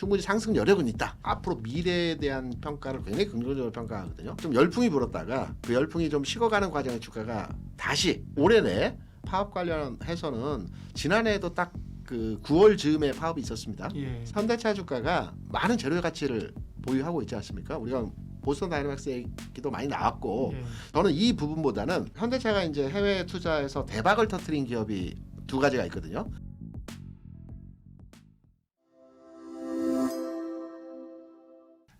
충분히 상승 여력은 있다. 앞으로 미래에 대한 평가를 굉장히 긍정적으로 평가하거든요. 좀 열풍이 불었다가 그 열풍이 좀 식어가는 과정에 주가가 다시 올해 내 파업 관련해서는 지난해에도 딱 그 9월 즈음에 파업이 있었습니다. 예. 현대차 주가가 많은 재료 가치를 보유하고 있지 않습니까? 우리가 보스턴 다이내믹스 얘기도 많이 나왔고 예. 저는 이 부분보다는 현대차가 이제 해외 투자에서 대박을 터뜨린 기업이 두 가지가 있거든요.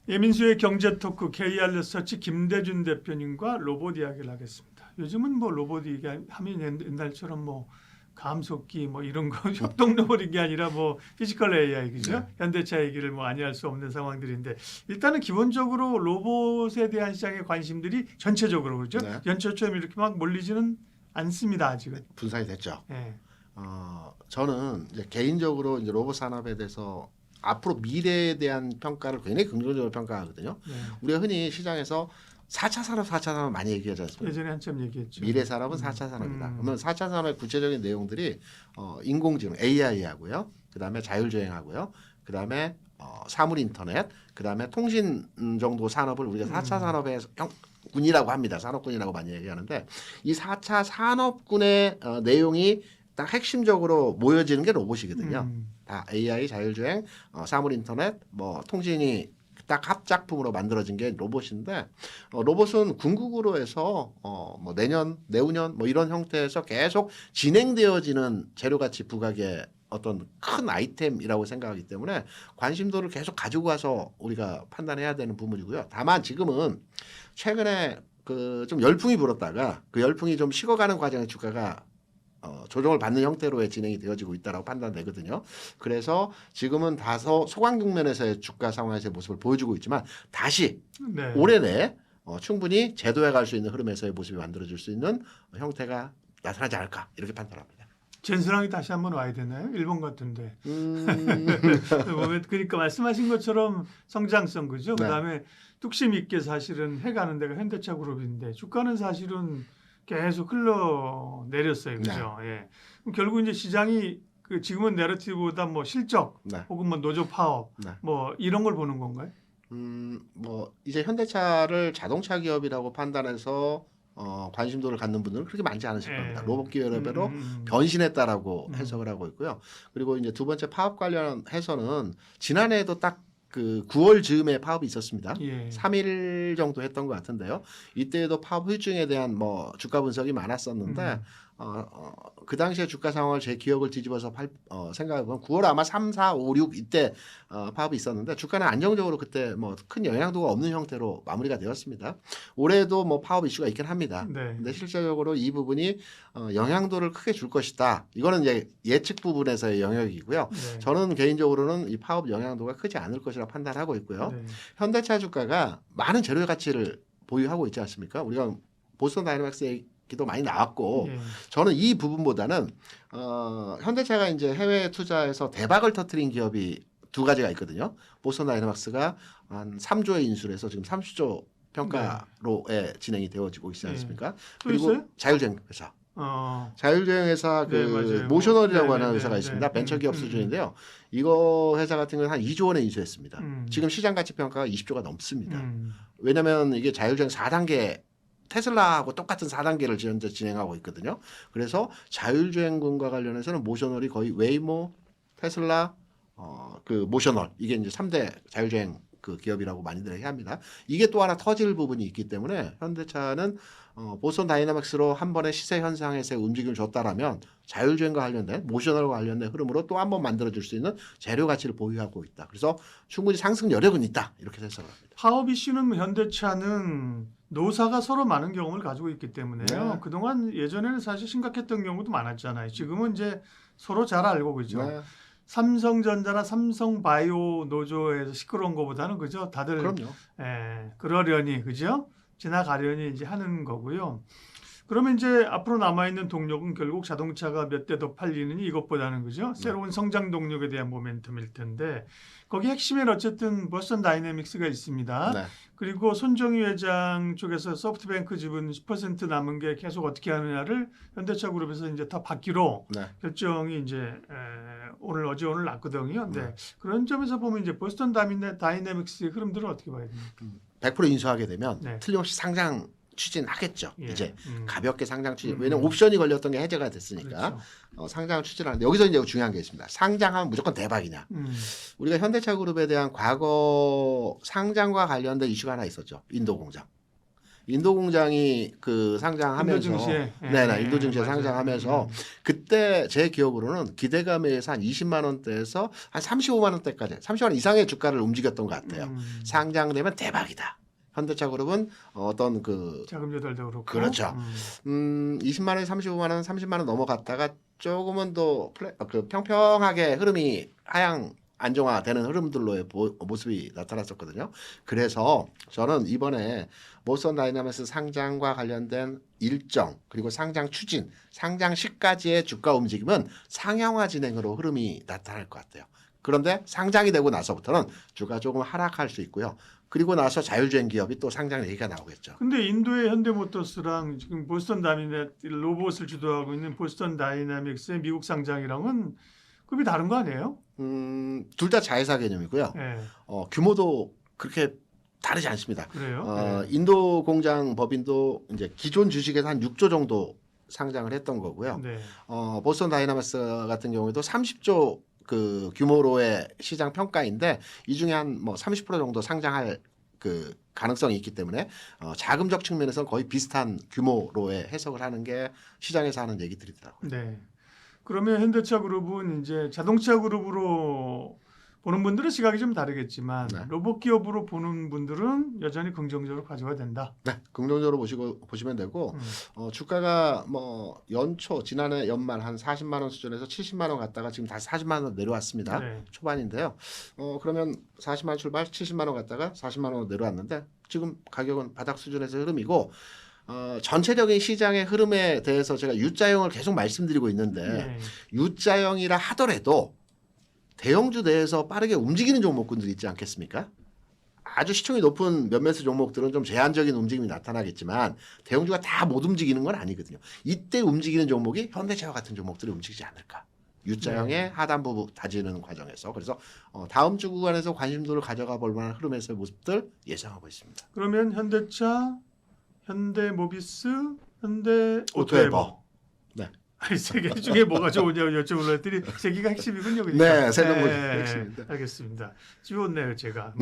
예민수의 경제 토크 KR 리서치 김대준 대표님과 로봇 이야기를 하겠습니다. 요즘은 뭐 로봇 하면 옛날처럼 뭐 감속기 뭐 이런 거 협동 로봇인 게 아니라 뭐 피지컬 AI 그죠? 네. 현대차 얘기를 뭐 아니할 수 없는 상황들인데 일단은 기본적으로 로봇에 대한 시장의 관심들이 전체적으로 그렇죠? 네. 연초처럼 이렇게 막 몰리지는 않습니다 아직은. 분산이 됐죠. 예. 저는 이제 개인적으로 이제 로봇 산업에 대해서 앞으로 미래에 대한 평가를 굉장히 긍정적으로 평가하거든요. 예. 우리가 흔히 시장에서 4차 산업 많이 얘기하지 않습니까? 예전에 한참 얘기했죠. 미래 산업은 4차 산업이다. 그러면 4차 산업의 구체적인 내용들이 인공지능 AI하고요. 그다음에 자율주행하고요. 그다음에 사물 인터넷, 그다음에 통신 정도 산업을 우리가 4차 산업의 군이라고 합니다. 산업군이라고 많이 얘기하는데 이 4차 산업군의 내용이 딱 핵심적으로 모여지는 게 로봇이거든요. 다 AI, 자율주행, 사물 인터넷, 뭐 통신이 딱 합작품으로 만들어진 게 로봇인데 로봇은 궁극으로 해서 뭐 내년, 내후년 뭐 이런 형태에서 계속 진행되어지는 재료가치 부각의 어떤 큰 아이템이라고 생각하기 때문에 관심도를 계속 가지고 가서 우리가 판단해야 되는 부분이고요. 다만 지금은 최근에 그 좀 열풍이 불었다가 그 열풍이 좀 식어가는 과정에 주가가 조정을 받는 형태로의 진행이 되어지고 있다라고 판단되거든요. 그래서 지금은 다소 소강 국면에서의 주가 상황에서의 모습을 보여주고 있지만 다시 네. 올해 내 충분히 제도해 갈 수 있는 흐름에서의 모습이 만들어질 수 있는 형태가 나타나지 않을까 이렇게 판단합니다. 젠스랑이 다시 한번 와야 되나요? 일본 같은데. 그러니까 말씀하신 것처럼 성장성 그죠? 네. 그다음에 뚝심 있게 사실은 해가는 데가 현대차 그룹인데 주가는 사실은 계속 흘러 내렸어요, 그죠? 예. 그럼 결국 이제 시장이 그 지금은 내러티브보다 뭐 실적 네. 혹은 뭐 노조 파업 네. 뭐 이런 걸 보는 건가요? 뭐 이제 현대차를 자동차 기업이라고 판단해서 관심도를 갖는 분들은 그렇게 많지 않으실 예. 겁니다. 로봇 기업으로 변신했다라고 해석을 하고 있고요. 그리고 이제 두 번째 파업 관련해서는 지난해에도 딱 그 9월 즈음에 파업이 있었습니다. 예. 3일 정도 했던 것 같은데요. 이때에도 파업 후유증에 대한 뭐 주가 분석이 많았었는데 그 당시에 주가 상황을 제 기억을 뒤집어서 생각해보면 9월 아마 3, 4, 5, 6 이때 파업이 있었는데 주가는 안정적으로 그때 뭐 큰 영향도가 없는 형태로 마무리가 되었습니다. 올해도 뭐 파업 이슈가 있긴 합니다. 네. 근데 실제적으로 이 부분이 영향도를 크게 줄 것이다. 이거는 이제 예측 부분에서의 영역이고요. 네. 저는 개인적으로는 이 파업 영향도가 크지 않을 것이라 판단하고 있고요. 네. 현대차 주가가 많은 재료 가치를 보유하고 있지 않습니까? 우리가 보스턴 다이내믹스 얘기도 많이 나왔고 예. 저는 이 부분보다는 현대차가 이제 해외 투자에서 대박을 터뜨린 기업이 두 가지가 있거든요. 보스턴 다이내믹스가 한 3조의 인수를 해서 지금 30조 평가로의 진행이 되어지고 있지 않습니까? 또 그리고 있어요? 자율주행 회사. 어. 자율주행 회사 그 네, 맞아요. 모셔널이라고 하는 네, 회사가 네, 있습니다. 네. 벤처기업 수준인데요. 이거 회사 같은 경우는 한 2조 원에 인수했습니다. 지금 시장 가치 평가가 20조가 넘습니다. 왜냐하면 이게 자율주행 4단계 테슬라하고 똑같은 4단계를 현재 진행하고 있거든요. 그래서 자율주행군과 관련해서는 모셔널이 거의 웨이모, 테슬라, 그 모셔널 이게 이제 3대 자율주행 그 기업이라고 많이들 얘기합니다. 이게 또 하나 터질 부분이 있기 때문에 현대차는 보스턴 다이내믹스로 한 번의 시세 현상에서의 움직임을 줬다라면 자율주행과 관련된 모셔널과 관련된 흐름으로 또 한 번 만들어줄 수 있는 재료 가치를 보유하고 있다. 그래서 충분히 상승 여력은 있다. 이렇게 해석을 합니다. 파업 이슈는 현대차는 노사가 서로 많은 경험을 가지고 있기 때문에요. 네. 그동안 예전에는 사실 심각했던 경우도 많았잖아요. 지금은 이제 서로 잘 알고 그죠. 네. 삼성전자나 삼성바이오 노조에서 시끄러운 것보다는 그죠. 다들 그럼요. 그러려니 그죠. 지나가려니 이제 하는 거고요. 그러면 이제 앞으로 남아있는 동력은 결국 자동차가 몇 대 더 팔리느니 이것보다는 그죠? 새로운 성장 동력에 대한 모멘텀일 텐데 거기 핵심엔 어쨌든 보스턴 다이내믹스가 있습니다. 네. 그리고 손정희 회장 쪽에서 소프트뱅크 지분 10% 남은 게 계속 어떻게 하느냐를 현대차 그룹에서 이제 다 받기로 네. 결정이 이제 오늘 났거든요. 네. 네. 그런 점에서 보면 이제 보스턴 다이내믹스의 흐름들은 어떻게 봐야 됩니까? 100% 인수하게 되면 네. 틀림없이 상장 추진하겠죠. 예. 이제 가볍게 상장 추진. 음. 왜냐면 옵션이 걸렸던 게 해제가 됐으니까 그렇죠. 상장을 추진하는데 여기서 이제 중요한 게 있습니다. 상장하면 무조건 대박이냐. 우리가 현대차 그룹에 대한 과거 상장과 관련된 이슈가 하나 있었죠. 인도 공장. 인도 공장이 그 상장하면서 인도 증시에 네네 인도 증시에 맞아요. 상장하면서 그때 제 기억으로는 기대감에 의해서 한 20만 원대에서 한 35만 원대까지 30만 원 이상의 주가를 움직였던 것 같아요. 상장되면 대박이다. 현대차 그룹은 어떤 그 자금 조달도 그렇고 그렇죠. 20만 원, 35만 원, 30만 원 넘어갔다가 조금은 더 그 평평하게 흐름이 하향 안정화되는 흐름들로의 모습이 나타났었거든요. 그래서 저는 이번에 보스턴 다이내믹스 상장과 관련된 일정 그리고 상장 추진, 상장 시까지의 주가 움직임은 상향화 진행으로 흐름이 나타날 것 같아요. 그런데 상장이 되고 나서부터는 주가 조금 하락할 수 있고요. 그리고 나서 자율주행 기업이 또 상장 얘기가 나오겠죠. 근데 인도의 현대모터스랑 지금 보스턴 다이내믹스 로봇을 주도하고 있는 보스턴 다이내믹스의 미국 상장이랑은 급이 다른 거 아니에요? 둘 다 자회사 개념이고요. 네. 규모도 그렇게 다르지 않습니다. 그래요? 인도 공장 법인도 이제 기존 주식에서 한 6조 정도 상장을 했던 거고요. 네. 보스턴 다이내믹스 같은 경우에도 30조 그 규모로의 시장 평가인데 이 중에 한 뭐 30% 정도 상장할 그 가능성이 있기 때문에 자금적 측면에서 거의 비슷한 규모로의 해석을 하는 게 시장에서 하는 얘기들이더라고요. 네. 그러면 현대차 그룹은 이제 자동차 그룹으로 보는 분들은 시각이 좀 다르겠지만 네. 로봇 기업으로 보는 분들은 여전히 긍정적으로 가져야 된다. 네, 긍정적으로 보시면 되고 주가가 뭐 연초 지난해 연말 한 40만 원 수준에서 70만 원 갔다가 지금 다시 40만 원 내려왔습니다. 네. 초반인데요. 그러면 40만 원 출발 70만 원 갔다가 40만 원으로 내려왔는데 지금 가격은 바닥 수준에서 흐름이고 전체적인 시장의 흐름에 대해서 제가 U자형을 계속 말씀드리고 있는데 네. U자형이라 하더라도 대형주 내에서 빠르게 움직이는 종목군들이 있지 않겠습니까? 아주 시총이 높은 몇몇 종목들은 좀 제한적인 움직임이 나타나겠지만 대형주가 다 못 움직이는 건 아니거든요. 이때 움직이는 종목이 현대차와 같은 종목들이 움직이지 않을까. U자형의 하단부 다지는 과정에서 그래서 다음 주 구간에서 관심도를 가져가 볼 만한 흐름에서의 모습들 예상하고 있습니다. 그러면 현대차, 현대모비스, 현대오토에버. 오토에버. 네. 아니 세 개 중에 뭐가 좋으냐고 여쭤보려 했더니 세 개가 핵심이군요. 그러니까. 네, 세 종목이 핵심입니다. 알겠습니다. 지웠네요 제가.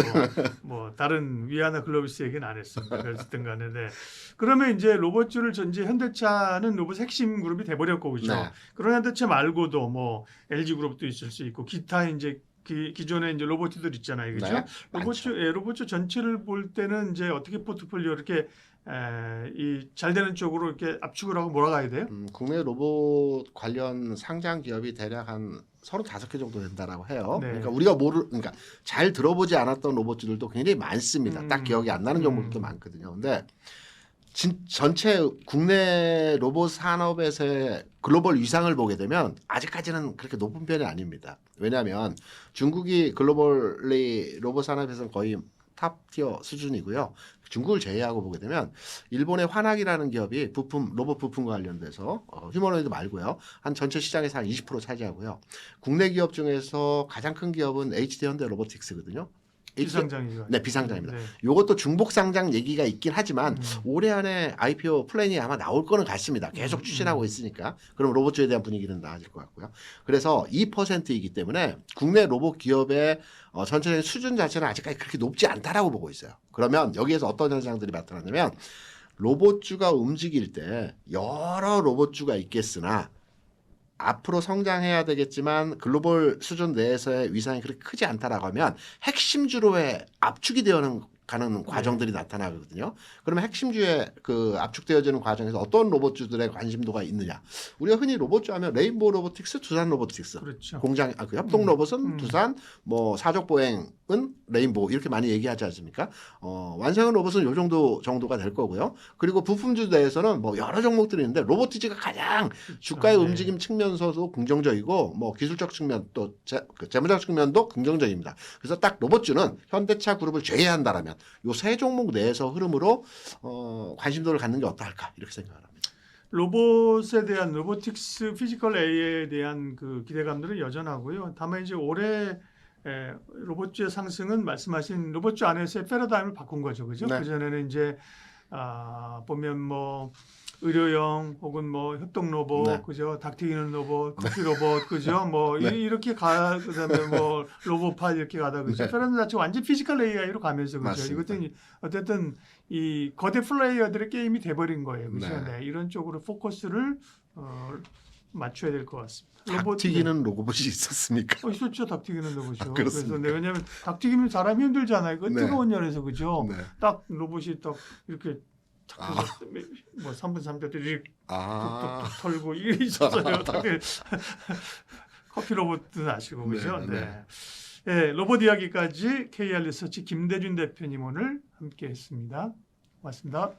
뭐 다른 위아나 글로비스 얘기는 안 했습니다. 어쨌든 간에. 네. 그러면 이제 로봇주를 전제 현대차는 로봇 핵심 그룹이 돼버렸고 그렇죠. 네. 그런 현대차 말고도 뭐 LG 그룹도 있을 수 있고 기타 이제 기존에 이제 로봇들 있잖아요, 그렇죠? 네, 로봇주 전체를 볼 때는 이제 어떻게 포트폴리오 이렇게 이 잘 되는 쪽으로 이렇게 압축을 하고 몰아가야 돼요? 국내 로봇 관련 상장 기업이 대략 한 35개 정도 된다라고 해요. 네. 그러니까 그러니까 잘 들어보지 않았던 로봇들도 굉장히 많습니다. 딱 기억이 안 나는 종목들도 많거든요. 근데 전체 국내 로봇 산업에서의 글로벌 위상을 보게 되면 아직까지는 그렇게 높은 편이 아닙니다. 왜냐하면 중국이 글로벌리 로봇 산업에서는 거의 탑티어 수준이고요. 중국을 제외하고 보게 되면 일본의 환학이라는 기업이 로봇 부품과 관련돼서 휴머노이드 말고요. 한 전체 시장에서 한 20% 차지하고요. 국내 기업 중에서 가장 큰 기업은 HD 현대 로보틱스거든요. 비상장이죠. 네, 비상장입니다. 네. 이것도 중복 상장 얘기가 있긴 하지만 올해 안에 IPO 플랜이 아마 나올 거는 같습니다. 계속 추진하고 있으니까. 그럼 로봇주에 대한 분위기는 나아질 것 같고요. 그래서 2%이기 때문에 국내 로봇 기업의 전체적인 수준 자체는 아직까지 그렇게 높지 않다라고 보고 있어요. 그러면 여기에서 어떤 현상들이 나타나냐면 로봇주가 움직일 때 여러 로봇주가 있겠으나 앞으로 성장해야 되겠지만 글로벌 수준 내에서의 위상이 그렇게 크지 않다라고 하면 핵심주로의 압축이 되어가는 과정들이 나타나거든요. 그러면 핵심주에 그 압축되어지는 과정에서 어떤 로봇주들의 관심도가 있느냐? 우리가 흔히 로봇주 하면 레인보우 로보틱스, 두산 로보틱스, 그렇죠. 공장 그 협동 로봇은 두산, 뭐 사족 보행은 레인보우 이렇게 많이 얘기하지 않습니까? 완성한 로봇은 요 정도가 될 거고요. 그리고 부품주 내에서는 뭐 여러 종목들이 있는데 로보티지가 가장 주가의 네. 움직임 측면서도 긍정적이고 뭐 기술적 측면 또 재무적 측면도 긍정적입니다. 그래서 딱 로봇주는 현대차 그룹을 제외한다라면 요 세 종목 내에서 흐름으로 관심도를 갖는 게 어떨까 이렇게 생각을 합니다. 로봇에 대한 로보틱스, 피지컬 AI에 대한 그 기대감들은 여전하고요. 다만 이제 올해 로봇주의 상승은 말씀하신 로봇주 안에서의 패러다임을 바꾼 거죠, 그죠? 네. 그 전에는 이제 보면 뭐 의료용 혹은 뭐 협동 로봇, 네. 그죠? 닭 튀기는 로봇, 커피 로봇, 그죠? 뭐 네. 이렇게 그다음에 뭐 로봇파 이렇게 가다 그죠? 네. 패러다임 자체가 완전 피지컬 AI로 가면서 그죠? 맞습니다. 이것도 어쨌든 이 거대 플레이어들의 게임이 돼버린 거예요, 그죠? 네. 네, 이런 쪽으로 포커스를 맞춰야 될 것 같습니다. 닭 튀기는 로봇이 있었습니까? 있었죠, 닭 튀기는 로봇이요. 그렇습니까? 그래서 왜냐하면 닭 튀기면 사람이 힘들잖아요. 그 네. 뜨거운 열에서 그죠? 네. 딱 로봇이 딱 이렇게 아. 뭐 3분 3초 이렇게 아, 툭툭툭 털고 이게 있었어요. 어떻게 커피 로봇은 아시고 그죠? 네, 네. 네. 네, 로봇 이야기까지 KR 리서치 김대준 대표님 오늘 함께했습니다. 고맙습니다.